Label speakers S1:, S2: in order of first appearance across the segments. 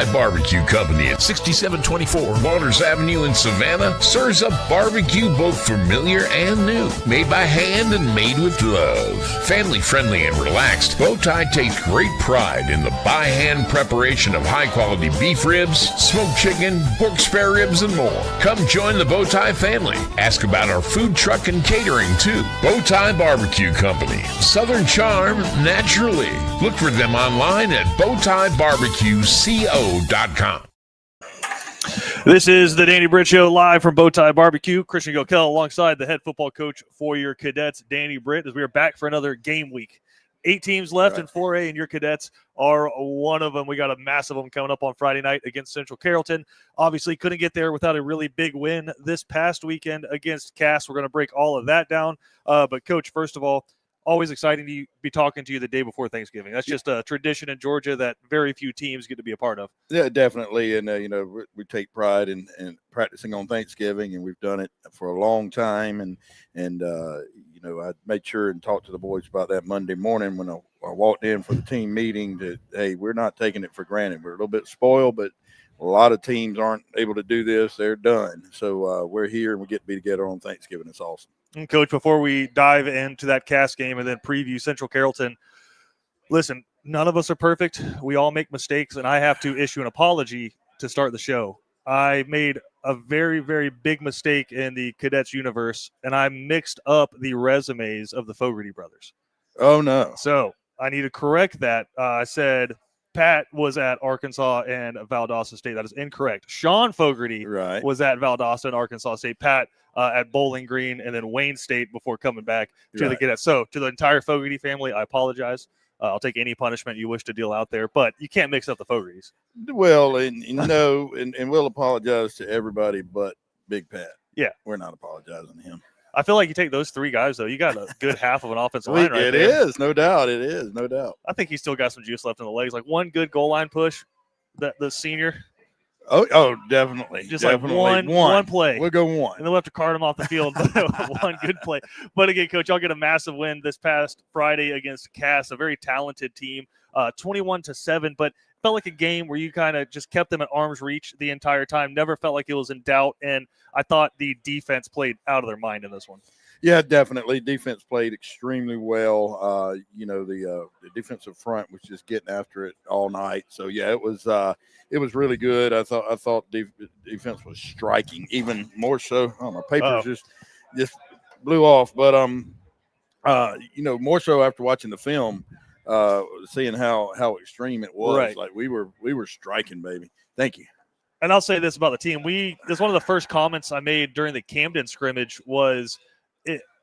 S1: BowTie Barbecue Company at 6724 Waters Avenue in Savannah serves up barbecue both familiar and new, made by hand and made with love. Family friendly and relaxed, BowTie takes great pride in the by hand preparation of high quality beef ribs, smoked chicken, pork spare ribs, and more. Come join the BowTie family. Ask about our food truck and catering too. BowTie Barbecue Company, Southern charm naturally. Look for them online at BowTieBarbecueCO.com.
S2: This is the Danny Britt Show live from BowTie Barbecue. Christian Gokel alongside the head football coach for your cadets, Danny Britt, as we are back for another game week. 8 teams left in 4A, and your cadets are one of them. We got a massive one coming up on Friday night against Central Carrollton. Obviously, couldn't get there without a really big win this past weekend against Cass. We're going to break all of that down. But, Coach, first of all, always exciting to be talking to you the day before Thanksgiving. That's just a tradition in Georgia that very few teams get to be a part of.
S3: Yeah, definitely. And, we take pride in practicing on Thanksgiving, and we've done it for a long time. And I made sure and talked to the boys about that Monday morning when I walked in for the team meeting that, hey, we're not taking it for granted. We're a little bit spoiled, but a lot of teams aren't able to do this. They're done. So we're here and we get to be together on Thanksgiving. It's awesome.
S2: And Coach, before we dive into that Cass game and then preview Central Carrollton, listen, none of us are perfect. We all make mistakes, and I have to issue an apology to start the show. I made a very, very big mistake in the cadets universe, and I mixed up the resumes of the Fogarty brothers.
S3: Oh, no.
S2: So I need to correct that. I said Pat was at Arkansas and Valdosta State. That is incorrect. Sean Fogarty was at Valdosta and Arkansas State. Pat at Bowling Green and then Wayne State before coming back to the cadets. So to the entire Fogarty family, I apologize. I'll take any punishment you wish to deal out there, but you can't mix up the Fogartys.
S3: Well, and we'll apologize to everybody but Big Pat.
S2: Yeah.
S3: We're not apologizing to him.
S2: I feel like you take those 3 guys, though, you got a good half of an offensive line right there.
S3: It is, no doubt. It is, no doubt.
S2: I think he's still got some juice left in the legs. Like one good goal line push, the senior.
S3: Oh, definitely.
S2: Just
S3: definitely.
S2: like one play.
S3: We'll go one.
S2: And then we'll have to cart him off the field. One good play. But again, Coach, y'all get a massive win this past Friday against Cass, a very talented team, 21-7. But felt like a game where you kind of just kept them at arm's reach the entire time. Never felt like it was in doubt. And I thought the defense played out of their mind in this one.
S3: Yeah, definitely. Defense played extremely well. The defensive front was just getting after it all night. So yeah, it was really good. I thought defense was striking, even more so. Oh, my papers just blew off. But more so after watching the film, seeing how extreme it was.
S2: Right.
S3: Like we were striking, baby. Thank you.
S2: And I'll say this about the team: this is one of the first comments I made during the Camden scrimmage was.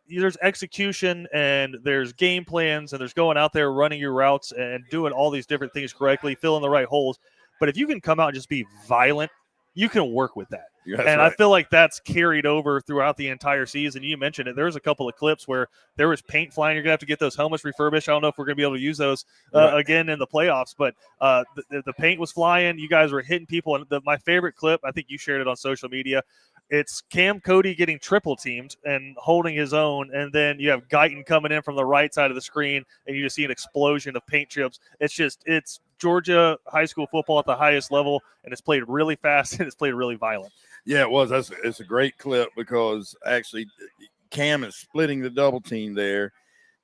S2: There's execution and there's game plans and there's going out there running your routes and doing all these different things correctly, filling the right holes. But if you can come out and just be violent, you can work with that.
S3: Right.
S2: I feel like that's carried over throughout the entire season. You mentioned it. There was a couple of clips where there was paint flying. You're going to have to get those helmets refurbished. I don't know if we're going to be able to use those again in the playoffs, but the paint was flying. You guys were hitting people. And my favorite clip, I think you shared it on social media, it's Cam Cody getting triple teamed and holding his own, and then you have Guyton coming in from the right side of the screen, and you just see an explosion of paint chips. It's Georgia high school football at the highest level, and it's played really fast and it's played really violent.
S3: Yeah, it was. It's a great clip because actually Cam is splitting the double team there.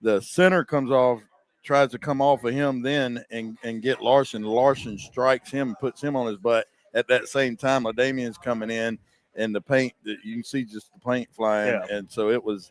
S3: The center comes off, tries to come off of him then and get Larson. Larson strikes him, puts him on his butt. At that same time, LaDamian's coming in. And the paint, you can see just the paint flying, and so it was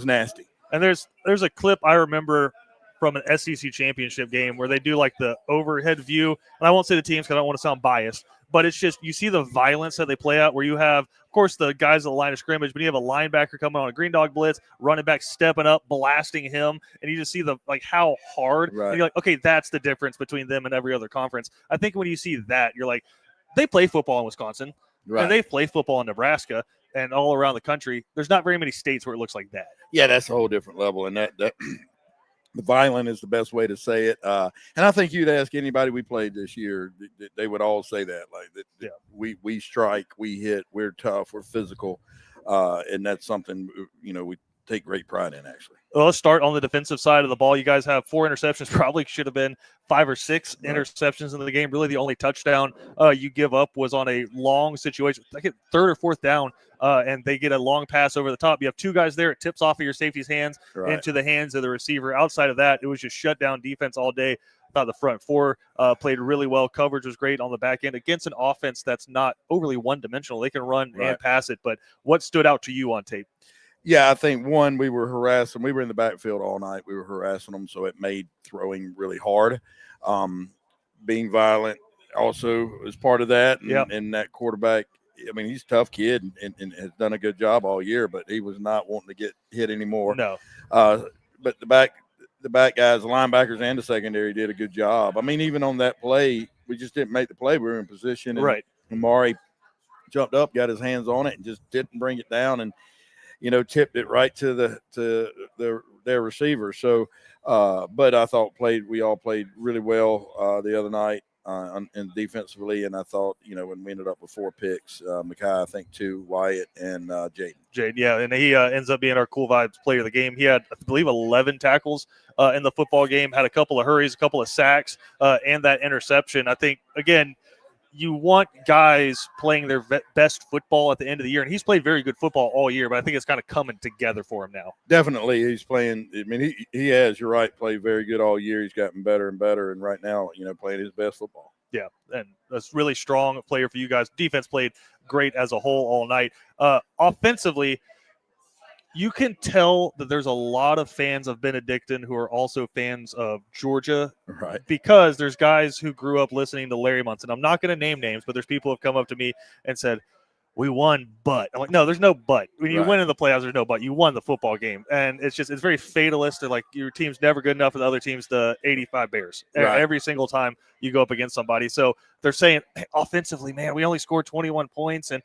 S3: nasty.
S2: And there's a clip I remember from an SEC championship game where they do like the overhead view, and I won't say the teams because I don't want to sound biased, but it's just you see the violence that they play out where you have, of course, the guys at the line of scrimmage, but you have a linebacker coming on a green dog blitz, running back stepping up, blasting him, and you just see how hard.
S3: Right.
S2: And you're like, okay, that's the difference between them and every other conference. I think when you see that, you're like, they play football in Wisconsin.
S3: Right.
S2: And they play football in Nebraska and all around the country. There's not very many states where it looks like that.
S3: Yeah, that's a whole different level. And that the violent is the best way to say it. And I think you'd ask anybody we played this year, they would all say that. We strike, we hit, we're tough, we're physical. And that's something, we take great pride in, actually.
S2: Well, let's start on the defensive side of the ball. You guys have 4 interceptions. Probably should have been 5 or 6 interceptions in the game. Really, the only touchdown you give up was on a long situation, like at 3rd or 4th down, and they get a long pass over the top. You have 2 guys there. It tips off of your safety's hands into the hands of the receiver. Outside of that, it was just shut down defense all day. I thought the front 4 played really well. Coverage was great on the back end against an offense that's not overly one-dimensional. They can run and pass it. But what stood out to you on tape?
S3: Yeah, I think, one, we were harassing. We were in the backfield all night. We were harassing them, so it made throwing really hard. Being violent also is part of that. And that quarterback, I mean, he's a tough kid and has done a good job all year, but he was not wanting to get hit anymore.
S2: No.
S3: But the back guys, the linebackers and the secondary did a good job. I mean, even on that play, we just didn't make the play. We were in position. And Amari jumped up, got his hands on it, and just didn't bring it down. And tipped it right to their receiver. So, but I thought we all played really well the other night and defensively. And I thought, when we ended up with 4 picks, Mekhi, I think 2, Wyatt, and Jaden.
S2: Yeah, and he ends up being our Cool Vibes player of the game. He had, I believe, 11 tackles in the football game, had a couple of hurries, a couple of sacks, and that interception. I think, again, you want guys playing their best football at the end of the year, and he's played very good football all year, but I think it's kind of coming together for him now.
S3: Definitely, he's playing. I mean, he has, you're right, played very good all year. He's gotten better and better, and right now, playing his best football.
S2: Yeah, and that's really strong player for you guys. Defense played great as a whole all night. Offensively, you can tell that there's a lot of fans of Benedictine who are also fans of Georgia, because there's guys who grew up listening to Larry Munson. I'm not going to name names, but there's people who have come up to me and said, we won, but. I'm like, no, there's no but. When you win in the playoffs, there's no but. You won the football game. And it's very fatalist. Like, your team's never good enough for the other team's the 85 Bears. Every single time you go up against somebody. So they're saying, hey, offensively, man, we only scored 21 points. And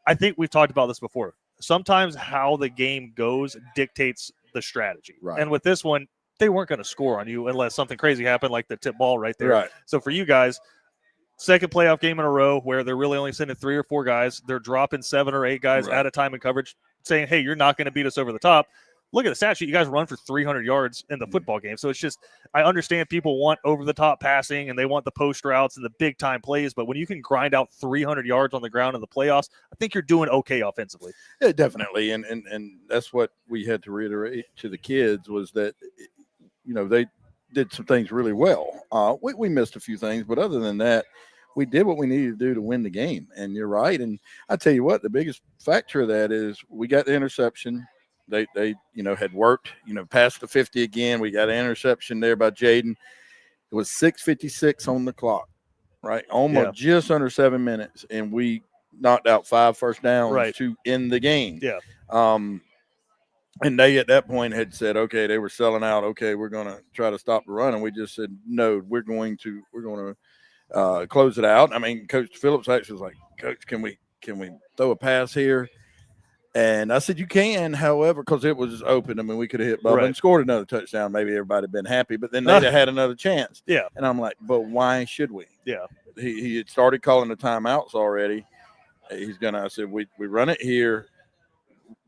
S2: I think we've talked about this before. Sometimes how the game goes dictates the strategy. And with this one, they weren't going to score on you unless something crazy happened, like the tip ball right there. So for you guys, second playoff game in a row where they're really only sending 3 or 4 guys. They're dropping 7 or 8 guys at a time in coverage, saying, hey, you're not going to beat us over the top. Look at the stat sheet. You guys run for 300 yards in the football game. So it's just, I understand people want over-the-top passing and they want the post routes and the big-time plays, but when you can grind out 300 yards on the ground in the playoffs, I think you're doing okay offensively.
S3: Yeah, definitely, and that's what we had to reiterate to the kids was that, they did some things really well. We missed a few things, but other than that, we did what we needed to do to win the game. And you're right. And I tell you what, the biggest factor of that is we got the interception. They had worked, past the 50 again. We got an interception there by Jaden. It was 6:56 on the clock, right? Almost just under 7 minutes. And we knocked out 5 first downs to end the game. And they, at that point, had said, okay, they were selling out. Okay, we're going to try to stop the run. And we just said, no, we're going to close it out. I mean, Coach Phillips actually was like, Coach, can we throw a pass here? And I said, you can, however, because it was open. I mean, we could have hit Bubba and scored another touchdown. Maybe everybody had been happy, but then they'd have had another chance. And I'm like, but why should we? He had started calling the timeouts already. I said, we run it here.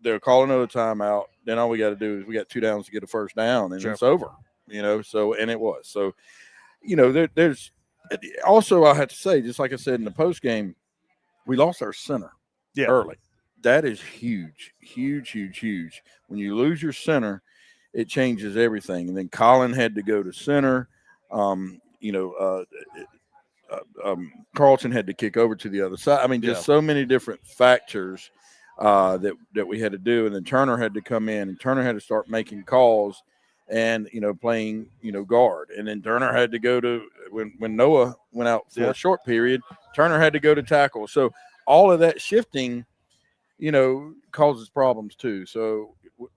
S3: They're calling another timeout. Then all we got to do is we got 2 downs to get a first down, and it's over, So, and it was. So, there's also, I have to say, just like I said in the post game, we lost our center early. That is huge, huge, huge, huge. When you lose your center, it changes everything. And then Colin had to go to center. Carlton had to kick over to the other side. I mean, just so many different factors that we had to do. And then Turner had to come in, and Turner had to start making calls and, playing, guard. And then Turner had to go to when Noah went out for a short period, Turner had to go to tackle. So all of that shifting, causes problems too. So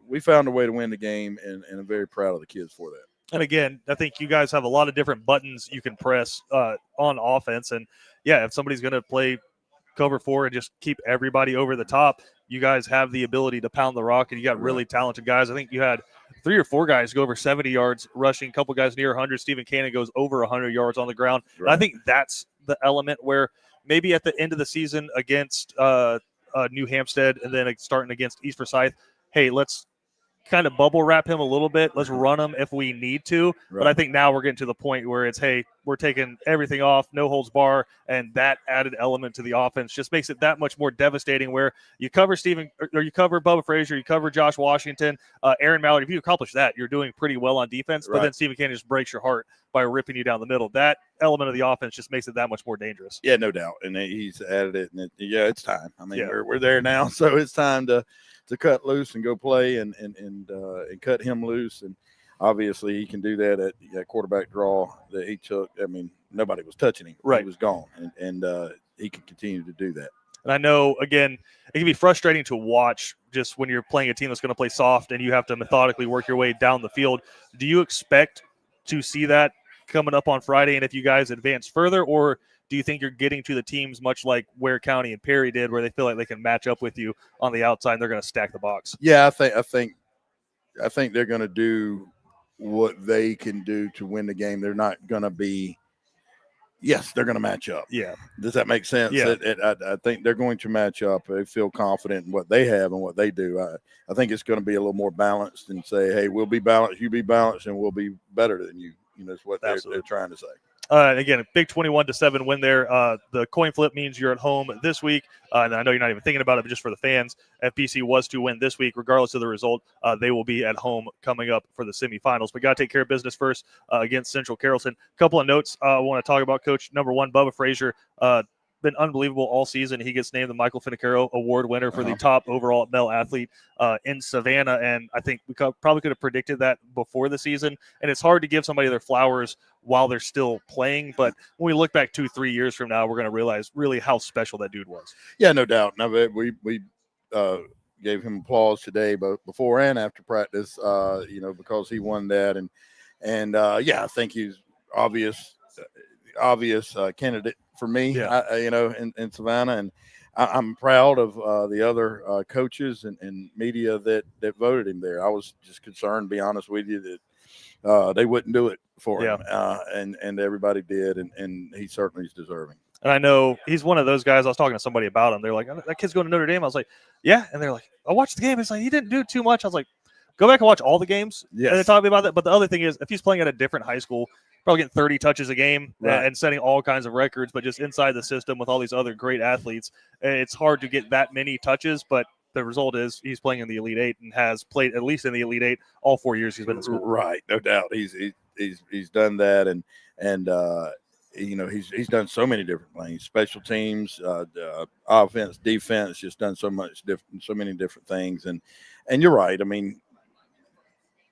S3: we found a way to win the game, and I'm very proud of the kids for that.
S2: And again, I think you guys have a lot of different buttons you can press on offense. And if somebody's going to play cover 4 and just keep everybody over the top, you guys have the ability to pound the rock, and you got really talented guys. I think you had 3 or 4 guys go over 70 yards rushing, a couple guys near 100. Stephen Cannon goes over 100 yards on the ground. And I think that's the element where maybe at the end of the season against New Hampstead and then starting against East Forsyth, hey, let's kind of bubble wrap him a little bit. Let's run him if we need to.
S3: Right.
S2: But I think now we're getting to the point where it's, hey, we're taking everything off, no holds bar, and that added element to the offense just makes it that much more devastating where you cover you cover Bubba Frazier, you cover Josh Washington, Aaron Mallard. If you accomplish that, you're doing pretty well on defense, but then Stephen Cannon just breaks your heart by ripping you down the middle. That element of the offense just makes it that much more dangerous.
S3: Yeah, no doubt. And he's added it, and it's time. I mean, we're there now, so it's time to cut loose and go play and cut him loose. And obviously he can do that at that quarterback draw that he took. I mean, nobody was touching him.
S2: Right.
S3: He was gone. And he can continue to do that.
S2: And I know, again, it can be frustrating to watch just when you're playing a team that's going to play soft and you have to methodically work your way down the field. Do you expect to see that coming up on Friday? And if you guys advance further, or do you think you're getting to the teams much like Ware County and Perry did, where they feel like they can match up with you on the outside and they're going to stack the box?
S3: Yeah, I think they're going to do what they can do to win the game. They're not going to be. Yes, they're going to match up.
S2: Yeah.
S3: Does that make sense?
S2: Yeah.
S3: I think they're going to match up. They feel confident in what they have and what they do. I think it's going to be a little more balanced and say, hey, we'll be balanced, you be balanced, and we'll be better than you. That's what they're trying to say.
S2: Again, a big 21-7 win there. The coin flip means you're at home this week. And I know you're not even thinking about it, but just for the fans, if BC was to win this week, regardless of the result, they will be at home coming up for the semifinals. But got to take care of business first against Central Carrollton. A couple of notes I want to talk about, Coach. Number one, Bubba Frazier. Been unbelievable all season. He gets named the Michael Finicaro Award winner for the top overall male athlete in Savannah, and I think we probably could have predicted that before the season. And it's hard to give somebody their flowers while they're still playing, but when we look back 2-3 years from now, we're going to realize really how special that dude was.
S3: Yeah, no doubt. Now we gave him applause today, both before and after practice. Because he won that, and I think he's obvious candidate for me, in Savannah, and I'm proud of the other coaches and media that voted him there. I was just concerned, to be honest with you, that they wouldn't do it for him, and everybody did, and he certainly is deserving.
S2: And I know he's one of those guys. I was talking to somebody about him. They're like, that kid's going to Notre Dame. I was like, yeah, and they're like, I watched the game. It's like he didn't do too much. I was like, go back and watch all the games.
S3: Yes.
S2: And they talk about that. But the other thing is, if he's playing at a different high school, probably getting 30 touches a game and setting all kinds of records, but just inside the system with all these other great athletes, it's hard to get that many touches. But the result is he's playing in the Elite Eight and has played at least in the Elite Eight all 4 years he's been in school.
S3: Right, no doubt. He's done that, and he's done so many different things: special teams, offense, defense. Just done so many different things. And you're right. I mean,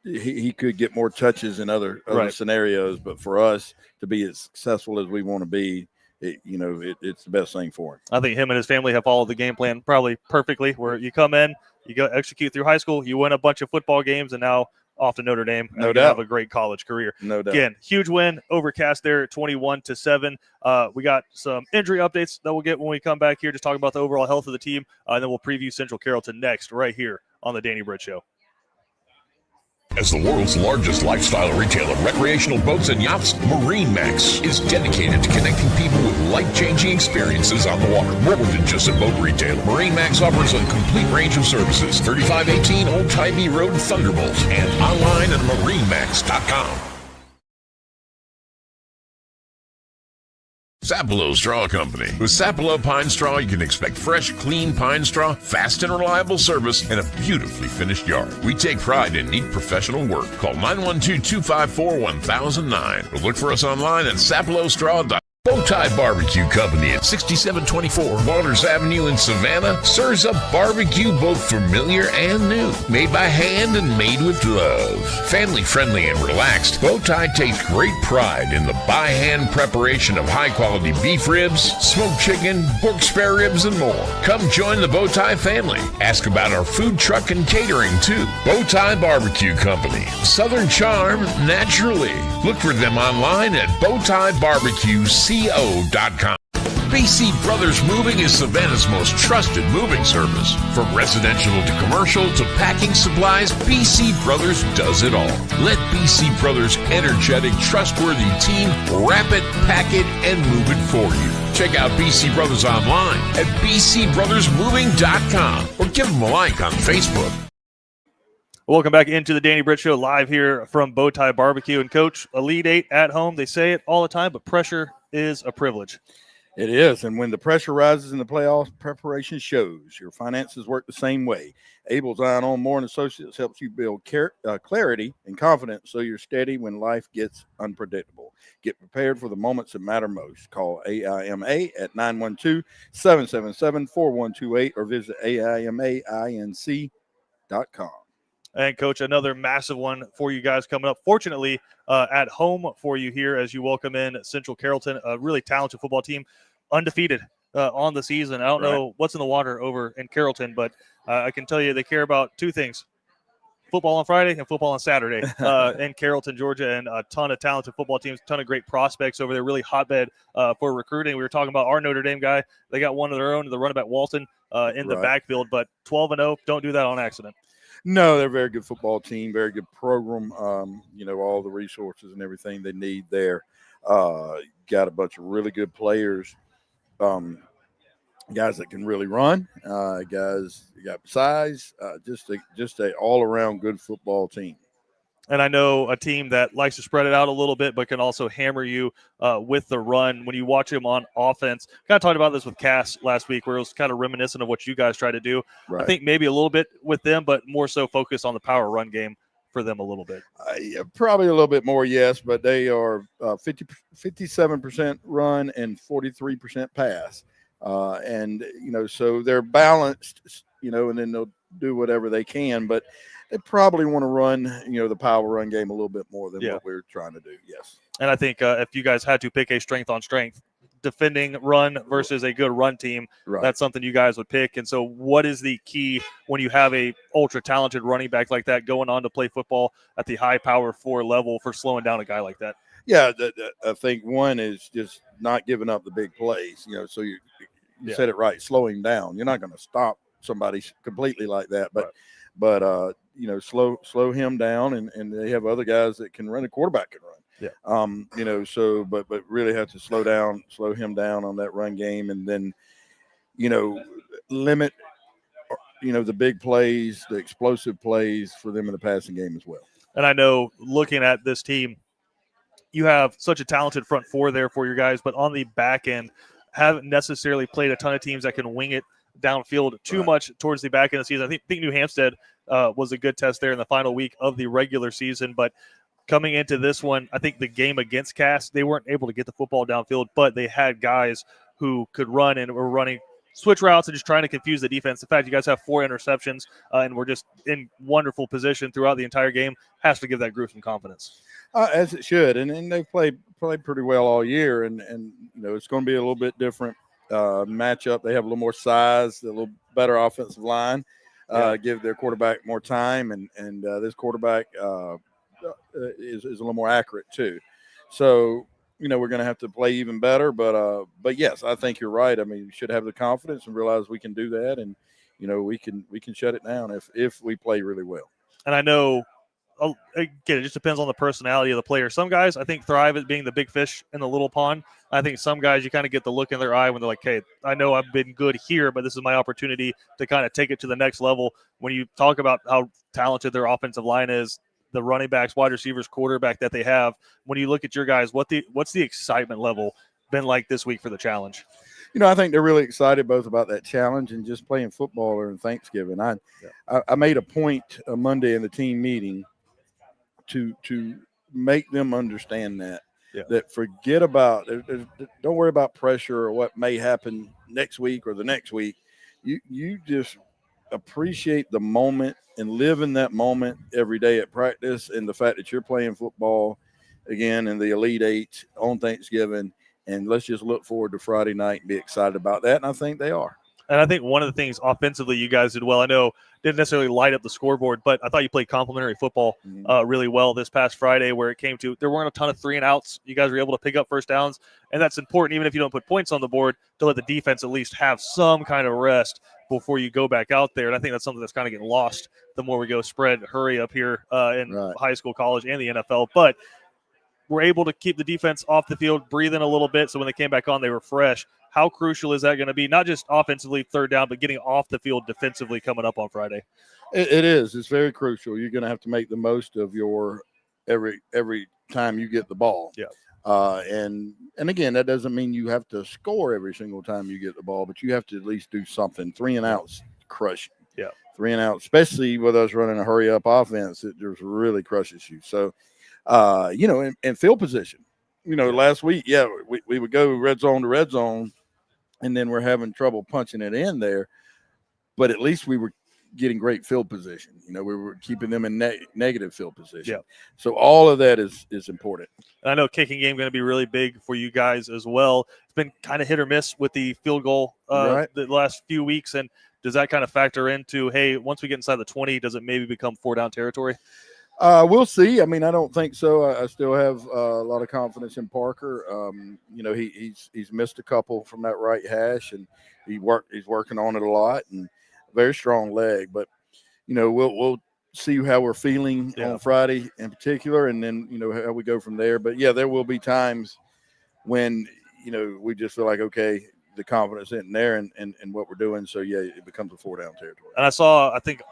S3: he could get more touches in other scenarios, but for us to be as successful as we want to be, it's the best thing for him.
S2: I think him and his family have followed the game plan probably perfectly, where you come in, you go execute through high school, you win a bunch of football games, and now off to Notre Dame.
S3: No doubt.
S2: Have a great college career.
S3: No doubt.
S2: Again, huge win, overcast there, 21-7. We got some injury updates that we'll get when we come back here, just talking about the overall health of the team, and then we'll preview Central Carrollton next, right here on the Danny Britt Show.
S1: As the world's largest lifestyle retailer of recreational boats and yachts, MarineMax is dedicated to connecting people with life-changing experiences on the water. More than just a boat retailer, MarineMax offers a complete range of services. 3518 Old Tybee Road, Thunderbolt, and online at marinemax.com. Sapelo Straw Company. With Sapelo Pine Straw, you can expect fresh, clean pine straw, fast and reliable service, and a beautifully finished yard. We take pride in neat professional work. Call 912-254-1009 or look for us online at sapelostraw.com. BowTie Barbecue Company at 6724 Waters Avenue in Savannah serves up barbecue both familiar and new. Made by hand and made with love. Family friendly and relaxed, BowTie takes great pride in the by hand preparation of high quality beef ribs, smoked chicken, pork spare ribs, and more. Come join the BowTie family. Ask about our food truck and catering too. BowTie Barbecue Company. Southern charm naturally. Look for them online at BowTieBarbecueCO.com. BC Brothers Moving is Savannah's most trusted moving service. From residential to commercial to packing supplies, BC Brothers does it all. Let BC Brothers' energetic, trustworthy team wrap it, pack it, and move it for you. Check out BC Brothers online at bcbrothersmoving.com or give them a like on Facebook.
S2: Welcome back into the Danny Britt Show live here from BowTie Barbecue. And, Coach, Elite Eight at home, they say it all the time, but pressure is a privilege.
S3: It is, and when the pressure rises in the playoffs, preparation shows. Your finances work the same way. Abel's Iron On More and Associates helps you build clarity and confidence so you're steady when life gets unpredictable. Get prepared for the moments that matter most. Call AIMA at 912-777-4128 or visit AIMAINC.com.
S2: And, Coach, another massive one for you guys coming up. Fortunately, at home for you here as you welcome in Central Carrollton, a really talented football team, undefeated on the season. I don't know what's in the water over in Carrollton, but I can tell you they care about two things: football on Friday and football on Saturday in Carrollton, Georgia, and a ton of talented football teams, a ton of great prospects over there, really hotbed for recruiting. We were talking about our Notre Dame guy. They got one of their own, the running back Walton, in the backfield, but 12-0, don't do that on accident.
S3: No, they're a very good football team, very good program. All the resources and everything they need there. Got a bunch of really good players, guys that can really run, guys got size, just a all-around good football team.
S2: And I know a team that likes to spread it out a little bit, but can also hammer you with the run. When you watch them on offense, kind of talked about this with Cass last week, where it was kind of reminiscent of what you guys try to do. Right. I think maybe a little bit with them, but more so focused on the power run game for them a little bit.
S3: Probably a little bit more, yes, but they are 57% run and 43% pass. So they're balanced, and then they'll do whatever they can, but they probably want to run, the power run game a little bit more than what we're trying to do. Yes.
S2: And I think if you guys had to pick a strength on strength, defending run versus a good run team, that's something you guys would pick. And so what is the key when you have a ultra talented running back like that going on to play football at the high power 4 level for slowing down a guy like that?
S3: Yeah. I think one is just not giving up the big plays, so you said it right, slow him down. You're not going to stop somebody completely like that, but slow him down, and they have other guys that can run. A quarterback can run. Yeah. But really have to slow him down on that run game, and then, limit, the big plays, the explosive plays for them in the passing game as well.
S2: And I know looking at this team, you have such a talented front four there for your guys, but on the back end, haven't necessarily played a ton of teams that can wing it downfield too much towards the back end of the season. I think New Hampstead was a good test there in the final week of the regular season, but coming into this one, I think the game against Cass, they weren't able to get the football downfield, but they had guys who could run and were running switch routes and just trying to confuse the defense. In fact, you guys have 4 interceptions and we're just in wonderful position throughout the entire game. Has to give that group some confidence.
S3: As it should, and they've played pretty well all year, and it's going to be a little bit different matchup. They have a little more size, a little better offensive line, give their quarterback more time, and this quarterback is a little more accurate too. So we're going to have to play even better, but yes, I think you're right. I mean, we should have the confidence and realize we can do that, and we can shut it down if we play really well.
S2: And I know, again, it just depends on the personality of the player. Some guys, I think, thrive at being the big fish in the little pond. I think some guys, you kind of get the look in their eye when they're like, hey, I know I've been good here, but this is my opportunity to kind of take it to the next level. When you talk about how talented their offensive line is, the running backs, wide receivers, quarterback that they have, when you look at your guys, what's the excitement level been like this week for the challenge?
S3: I think they're really excited both about that challenge and just playing football during Thanksgiving. I made a point Monday in the team meeting to make them understand that forget about don't worry about pressure or what may happen next week or the next week. You just appreciate the moment and live in that moment every day at practice, and the fact that you're playing football again in the Elite Eight on Thanksgiving, and let's just look forward to Friday night and be excited about that. And I think they are.
S2: And I think one of the things offensively you guys did well, I know didn't necessarily light up the scoreboard, but I thought you played complementary football really well this past Friday, where it came to there weren't a ton of 3-and-outs. You guys were able to pick up first downs, and that's important even if you don't put points on the board, to let the defense at least have some kind of rest before you go back out there. And I think that's something that's kind of getting lost the more we go spread, hurry up here in high school, college, and the NFL. But we're able to keep the defense off the field, breathing a little bit, so when they came back on, they were fresh. how crucial is that going to be? Not just offensively, third down, but getting off the field defensively coming up on Friday.
S3: It is. It's very crucial. You're going to have to make the most of your every time you get the ball.
S2: Yeah.
S3: And again, that doesn't mean you have to score every single time you get the ball, but you have to at least do something. 3 and outs crush you.
S2: Yeah.
S3: 3 and outs, especially with us running a hurry up offense, it just really crushes you. So, in field position, last week, we would go red zone to red zone, and then we're having trouble punching it in there. But at least we were getting great field position. We were keeping them in negative field position.
S2: Yeah.
S3: So all of that is important.
S2: And I know kicking game going to be really big for you guys as well. It's been kind of hit or miss with the field goal
S3: Right.
S2: the last few weeks. And does that kind of factor into, hey, once we get inside the 20, does it maybe become 4-down territory?
S3: We'll see. I mean, I don't think so. I still have a lot of confidence in Parker. He's missed a couple from that right hash, and he's working on it a lot, and very strong leg. But we'll see how we're feeling on Friday in particular, and then how we go from there. But there will be times when we just feel like, okay, the confidence isn't there and what we're doing. So it becomes a 4-down territory.
S2: And I think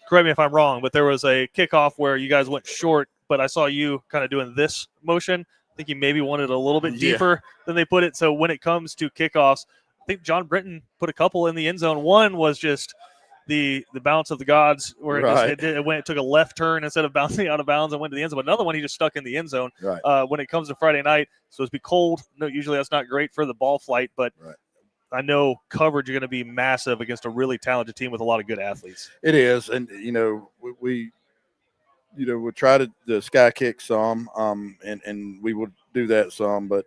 S2: correct me if I'm wrong, but there was a kickoff where you guys went short, but I saw you kind of doing this motion. I think you maybe wanted a little bit deeper than they put it. So when it comes to kickoffs, I think John Britton put a couple in the end zone. One was just the bounce of the gods, where it took a left turn instead of bouncing out of bounds and went to the end zone. But another one, he just stuck in the end zone.
S3: Right.
S2: When it comes to Friday night, so it's be cold. No, usually that's not great for the ball flight, but I know coverage is going to be massive against a really talented team with a lot of good athletes.
S3: It is, and we try to sky kick some, and we would do that some, but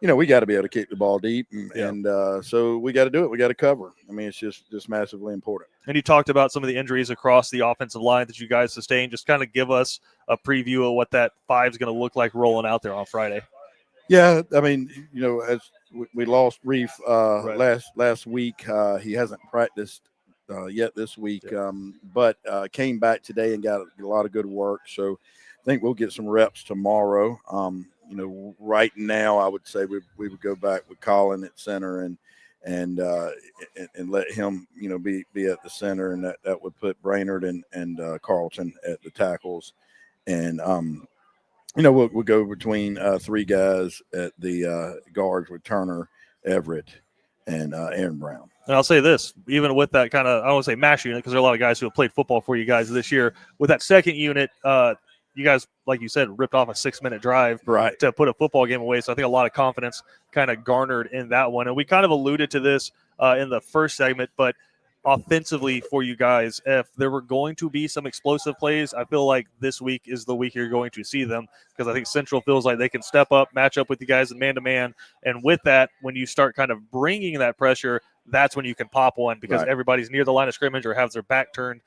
S3: we got to be able to kick the ball deep, and so we got to do it. We got to cover. I mean, it's just massively important.
S2: And you talked about some of the injuries across the offensive line that you guys sustained. Just kind of give us a preview of what that 5 is going to look like rolling out there on Friday.
S3: Yeah, I mean, as we lost Reef last week. He hasn't practiced yet this week, but came back today and got a lot of good work. So I think we'll get some reps tomorrow. Right now I would say we would go back with Colin at center and let him, be at the center, and that would put Brainerd and Carlton at the tackles. And, we'll go between 3 guys at the guards with Turner, Everett, and Aaron Brown.
S2: And I'll say this, even with that kind of, I don't want to say mash unit, because there are a lot of guys who have played football for you guys this year. With that second unit, you guys, like you said, ripped off a 6-minute drive to put a football game away. So I think a lot of confidence kind of garnered in that one. And we kind of alluded to this in the first segment, but offensively for you guys, if there were going to be some explosive plays, I feel like this week is the week you're going to see them, because I think Central feels like they can step up, match up with you guys in man-to-man. And with that, when you start kind of bringing that pressure, that's when you can pop one, because everybody's near the line of scrimmage or has their back turned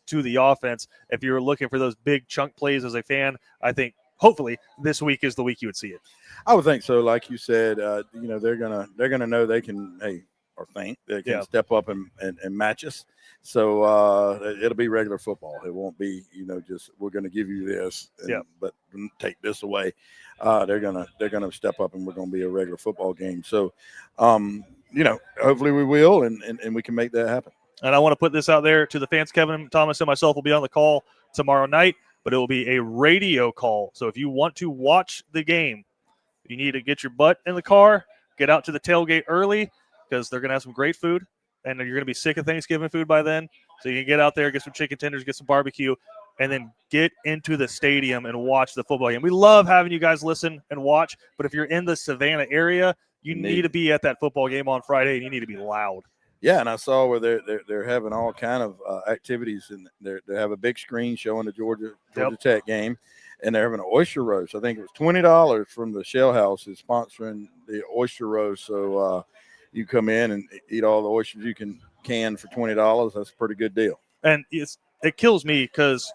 S2: to the offense. If you're looking for those big chunk plays as a fan, I think hopefully this week is the week you would see it.
S3: I would think so. Like you said, they're gonna know they can think they can step up and match us. So it'll be regular football. It won't be just we're going to give you this, but take this away. They're gonna step up, and we're going to be a regular football game. So hopefully we will, and we can make that happen.
S2: And I want to put this out there to the fans. Kevin Thomas and myself will be on the call tomorrow night, but it will be a radio call. So if you want to watch the game, you need to get your butt in the car, get out to the tailgate early, because they're going to have some great food, and you're going to be sick of Thanksgiving food by then. So you can get out there, get some chicken tenders, get some barbecue, and then get into the stadium and watch the football game. We love having you guys listen and watch, but if you're in the Savannah area, you need to be at that football game on Friday, and you need to be loud.
S3: Yeah, and I saw where they're having all kind of activities, and they have a big screen showing the Georgia Tech game, and they're having an oyster roast. I think it was $20 from the Shell House is sponsoring the oyster roast. So you come in and eat all the oysters you can for $20. That's a pretty good deal. And
S2: it kills me, because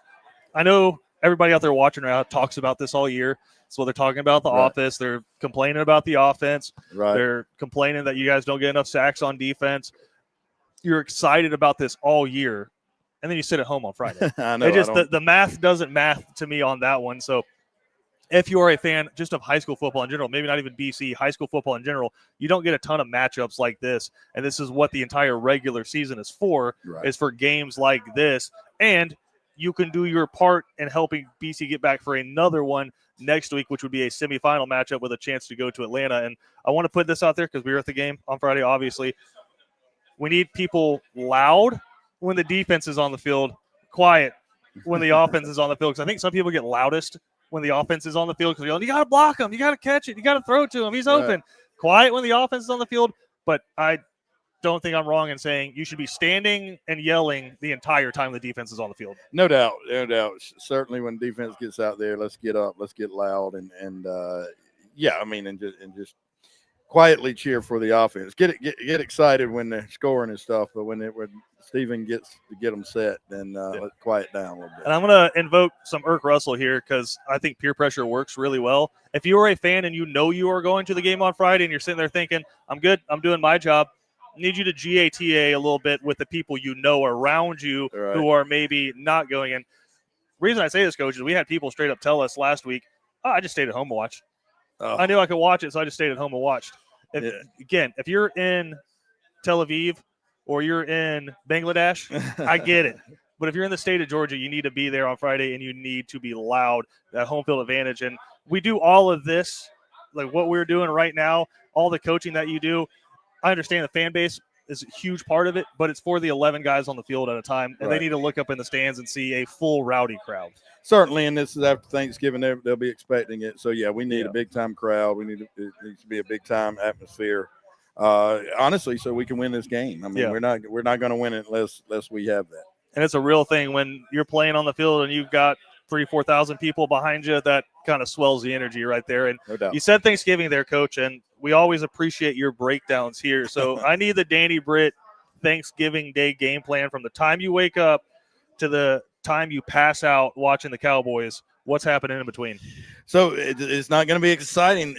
S2: I know everybody out there watching right now talks about this all year. So they're talking about the office. They're complaining about the offense. They're complaining that you guys don't get enough sacks on defense. You're excited about this all year, and then you sit at home on Friday.
S3: I know.
S2: The math doesn't math to me on that one. So if you are a fan just of high school football in general, maybe not even BC, high school football in general, you don't get a ton of matchups like this. And this is what the entire regular season is for, is for games like this. And you can do your part in helping BC get back for another one next week, which would be a semifinal matchup with a chance to go to Atlanta. And I want to put this out there because we were at the game on Friday, obviously. We need people loud when the defense is on the field, quiet when the offense is on the field. Because I think some people get loudest when the offense is on the field because you got to block him, you got to catch it, you got to throw it to him, he's open. Quiet when the offense is on the field, but I don't think I'm wrong in saying you should be standing and yelling the entire time the defense is on the field.
S3: No doubt. Certainly when defense gets out there, let's get up, let's get loud, and just quietly cheer for the offense. Get excited when they're scoring and stuff, but when Steven gets to get them set, then let's quiet down a little bit.
S2: And I'm going to invoke some Irk Russell here because I think peer pressure works really well. If you are a fan and you are going to the game on Friday and you're sitting there thinking, I'm good, I'm doing my job, I need you to GATA a little bit with the people you know around you who are maybe not going in. The reason I say this, Coach, is we had people straight up tell us last week, I just stayed at home and watched. I knew I could watch it, so I just stayed at home and watched. Again, if you're in Tel Aviv or you're in Bangladesh, I get it. But if you're in the state of Georgia, you need to be there on Friday and you need to be loud, that home field advantage. And we do all of this, like what we're doing right now, all the coaching that you do. I understand the fan base is a huge part of it, but it's for the 11 guys on the field at a time, and they need to look up in the stands and see a full rowdy crowd.
S3: Certainly, and this is after Thanksgiving. They'll be expecting it. So, we need a big-time crowd. It needs to be a big-time atmosphere, honestly, so we can win this game. I mean, we're not going to win it unless we have that.
S2: And it's a real thing when you're playing on the field and you've got 3,000-4,000 people behind you. That kind of swells the energy right there. And you said Thanksgiving there, Coach, and we always appreciate your breakdowns here. So I need the Danny Britt Thanksgiving Day game plan from the time you wake up to the time you pass out watching the Cowboys. What's happening in between?
S3: So it's not going to be exciting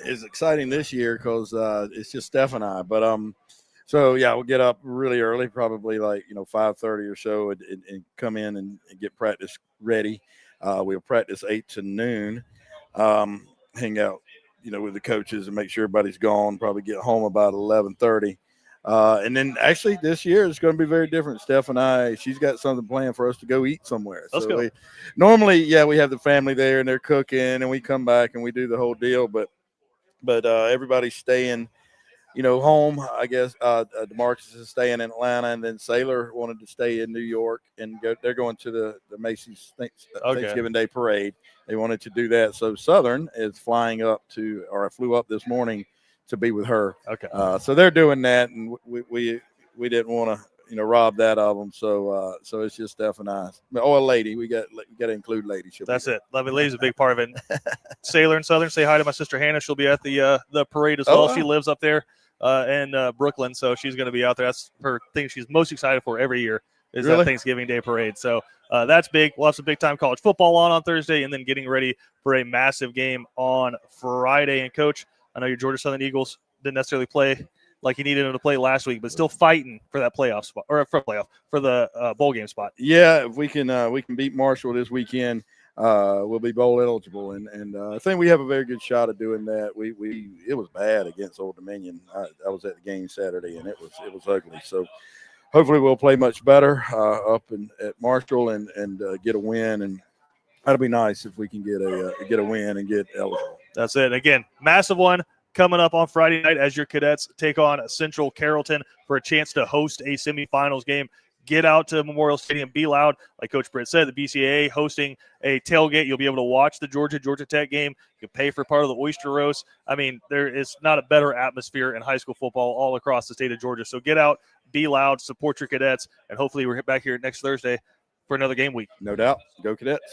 S3: this year because it's just Steph and I. But we'll get up really early, probably 5:30 or so, and come in and get practice ready. We'll practice 8 to noon, hang out, with the coaches and make sure everybody's gone, probably get home about 11:30. And then actually this year it's going to be very different. Steph and I, she's got something planned for us to go eat somewhere.
S2: Let's go.
S3: Normally, we have the family there and they're cooking and we come back and we do the whole deal, but everybody's staying, home. I guess DeMarcus is staying in Atlanta, and then Saylor wanted to stay in New York and they're going to the Macy's Thanksgiving Day parade. They wanted to do that. So Southern is flew up this morning to be with her.
S2: Okay.
S3: So they're doing that, and we didn't want to, rob that of them. So it's just Steph and I. Oh, a lady. We got to include ladies.
S2: That's it. Lady's a big part of it. Saylor and Southern, say hi to my sister Hannah. She'll be at the parade as well. She lives up there in Brooklyn, so she's going to be out there. That's her thing she's most excited for every year is that Thanksgiving Day parade. So that's big. We'll have some big-time college football on Thursday, and then getting ready for a massive game on Friday. And, Coach, I know your Georgia Southern Eagles didn't necessarily play like you needed them to play last week, but still fighting for that playoff spot or for the bowl game spot.
S3: Yeah, if we can beat Marshall this weekend, we'll be bowl eligible, and I think we have a very good shot of doing that. It was bad against Old Dominion. I was at the game Saturday, and it was ugly. So hopefully we'll play much better up at Marshall and get a win, and that'll be nice if we can get a win and get eligible.
S2: That's it. Again, massive one coming up on Friday night as your Cadets take on Central Carrollton for a chance to host a semifinals game. Get out to Memorial Stadium, be loud. Like Coach Britt said, the BCAA hosting a tailgate. You'll be able to watch the Georgia Tech game. You can pay for part of the oyster roast. I mean, there is not a better atmosphere in high school football all across the state of Georgia. So get out, be loud, support your Cadets, and hopefully we're back here next Thursday for another game week.
S3: No doubt. Go Cadets.